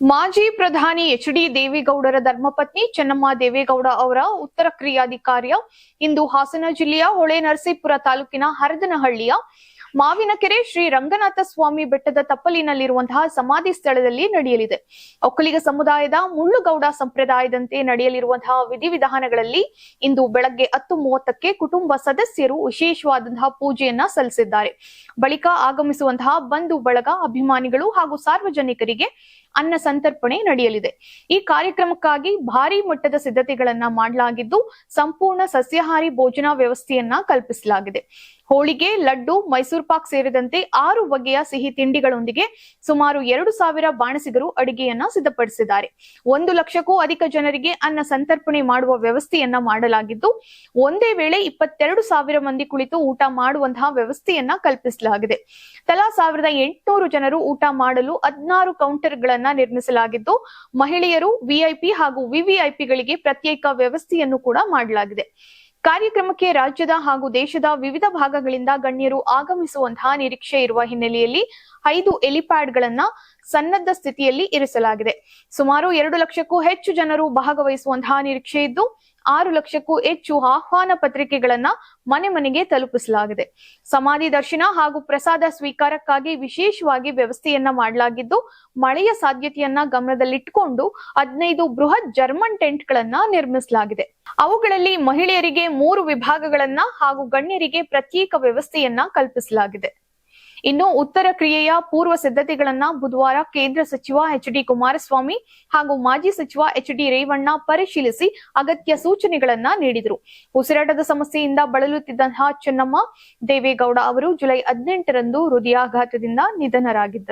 ಮಾಜಿ ಪ್ರಧಾನಿ ಎಚ್.ಡಿ. ದೇವೇಗೌಡರ ಧರ್ಮಪತ್ನಿ ಚೆನ್ನಮ್ಮ ದೇವೇಗೌಡ ಅವರ ಉತ್ತರ ಕ್ರಿಯಾಧಿಕಾರಿಯ ಇಂದು ಹಾಸನ ಜಿಲ್ಲೆಯ ಹೊಳೆನರಸೀಪುರ ತಾಲೂಕಿನ ಹರದನಹಳ್ಳಿಯ ಮಾವಿನಕೆರೆ ಶ್ರೀ ರಂಗನಾಥ ಸ್ವಾಮಿ ಬೆಟ್ಟದ ತಪ್ಪಲಿನಲ್ಲಿರುವಂತಹ ಸಮಾಧಿ ಸ್ಥಳದಲ್ಲಿ ನಡೆಯಲಿದೆ. ಒಕ್ಕಲಿಗ ಸಮುದಾಯದ ಮುಳ್ಳುಗೌಡ ಸಂಪ್ರದಾಯದಂತೆ ನಡೆಯಲಿರುವಂತಹ ವಿಧಿವಿಧಾನಗಳಲ್ಲಿ ಇಂದು ಬೆಳಗ್ಗೆ 10:30ಕ್ಕೆ ಕುಟುಂಬ ಸದಸ್ಯರು ವಿಶೇಷವಾದಂತಹ ಪೂಜೆಯನ್ನ ಸಲ್ಲಿಸಿದ್ದಾರೆ. ಬಳಿಕ ಆಗಮಿಸುವಂತಹ ಬಂಧು ಬಳಗ, ಅಭಿಮಾನಿಗಳು ಹಾಗೂ ಸಾರ್ವಜನಿಕರಿಗೆ ಅನ್ನ ಸಂತರ್ಪಣೆ ನಡೆಯಲಿದೆ. ಈ ಕಾರ್ಯಕ್ರಮಕ್ಕಾಗಿ ಭಾರಿ ಮಟ್ಟದ ಸಿದ್ಧತೆಗಳನ್ನ ಮಾಡಲಾಗಿದ್ದು, ಸಂಪೂರ್ಣ ಸಸ್ಯಾಹಾರಿ ಭೋಜನ ವ್ಯವಸ್ಥೆಯನ್ನ ಕಲ್ಪಿಸಲಾಗಿದೆ. ಹೋಳಿಗೆ, ಲಡ್ಡು, ಮೈಸೂರು ಪಾಕ್ ಸೇರಿದಂತೆ 6 ಬಗೆಯ ಸಿಹಿ ತಿಂಡಿಗಳೊಂದಿಗೆ ಸುಮಾರು 2,000 ಬಾಣಸಿಗರು ಅಡಿಗೆಯನ್ನ ಸಿದ್ಧಪಡಿಸಿದ್ದಾರೆ. 1 ಲಕ್ಷಕ್ಕೂ ಅಧಿಕ ಜನರಿಗೆ ಅನ್ನ ಸಂತರ್ಪಣೆ ಮಾಡುವ ವ್ಯವಸ್ಥೆಯನ್ನ ಮಾಡಲಾಗಿದ್ದು, ಒಂದೇ ವೇಳೆ 22,000 ಮಂದಿ ಕುಳಿತು ಊಟ ಮಾಡುವಂತಹ ವ್ಯವಸ್ಥೆಯನ್ನ ಕಲ್ಪಿಸಲಾಗಿದೆ. ತಲಾ 1,800 ಜನರು ಊಟ ಮಾಡಲು 16 ಕೌಂಟರ್ಗಳನ್ನ ನಿರ್ಮಿಸಲಾಗಿದ್ದು, ಮಹಿಳೆಯರು, ವಿಐಪಿ ಹಾಗೂ ವಿವಿಐಪಿಗಳಿಗೆ ಪ್ರತ್ಯೇಕ ವ್ಯವಸ್ಥೆಯನ್ನು ಕೂಡ ಮಾಡಲಾಗಿದೆ. ಕಾರ್ಯಕ್ರಮಕ್ಕೆ ರಾಜ್ಯದ ಹಾಗೂ ದೇಶದ ವಿವಿಧ ಭಾಗಗಳಿಂದ ಗಣ್ಯರು ಆಗಮಿಸುವಂತಹ ನಿರೀಕ್ಷೆ ಇರುವ ಹಿನ್ನೆಲೆಯಲ್ಲಿ 5 ಹೆಲಿಪ್ಯಾಡ್ಗಳನ್ನ ಸನ್ನದ್ಧ ಸ್ಥಿತಿಯಲ್ಲಿ ಇರಿಸಲಾಗಿದೆ. ಸುಮಾರು 2 ಲಕ್ಷಕ್ಕೂ ಹೆಚ್ಚು ಜನರು ಭಾಗವಹಿಸುವಂತಹ ನಿರೀಕ್ಷೆ ಇದ್ದು, 6 ಲಕ್ಷಕ್ಕೂ ಹೆಚ್ಚು ಆಹ್ವಾನ ಪತ್ರಿಕೆಗಳನ್ನ ಮನೆ ಮನೆಗೆ ತಲುಪಿಸಲಾಗಿದೆ. ಸಮಾಧಿ ದರ್ಶನ ಹಾಗೂ ಪ್ರಸಾದ ಸ್ವೀಕಾರಕ್ಕಾಗಿ ವಿಶೇಷವಾಗಿ ವ್ಯವಸ್ಥೆಯನ್ನ ಮಾಡಲಾಗಿದ್ದು, ಮಳೆಯ ಸಾಧ್ಯತೆಯನ್ನ ಗಮನದಲ್ಲಿಟ್ಟುಕೊಂಡು 15 ಬೃಹತ್ ಜರ್ಮನ್ ಟೆಂಟ್ಗಳನ್ನ ನಿರ್ಮಿಸಲಾಗಿದೆ. ಅವುಗಳಲ್ಲಿ ಮಹಿಳೆಯರಿಗೆ 3 ವಿಭಾಗಗಳನ್ನ ಹಾಗೂ ಗಣ್ಯರಿಗೆ ಪ್ರತ್ಯೇಕ ವ್ಯವಸ್ಥೆಯನ್ನ ಕಲ್ಪಿಸಲಾಗಿದೆ. ಇನ್ನು ಉತ್ತರ ಕ್ರಿಯೆಯ ಪೂರ್ವ ಸಿದ್ಧತೆಗಳನ್ನ ಬುಧವಾರ ಕೇಂದ್ರ ಸಚಿವ ಎಚ್.ಡಿ. ಕುಮಾರಸ್ವಾಮಿ ಹಾಗೂ ಮಾಜಿ ಸಚಿವ ಎಚ್.ಡಿ. ರೇವಣ್ಣ ಪರಿಶೀಲಿಸಿ ಅಗತ್ಯ ಸೂಚನೆಗಳನ್ನ ನೀಡಿದರು. ಉಸಿರಾಟದ ಸಮಸ್ಯೆಯಿಂದ ಬಳಲುತ್ತಿದ್ದಂತಹ ಚೆನ್ನಮ್ಮ ದೇವೇಗೌಡ ಅವರು ಜುಲೈ 18ರಂದು ಹೃದಯಾಘಾತದಿಂದ ನಿಧನರಾಗಿದ್ದರು.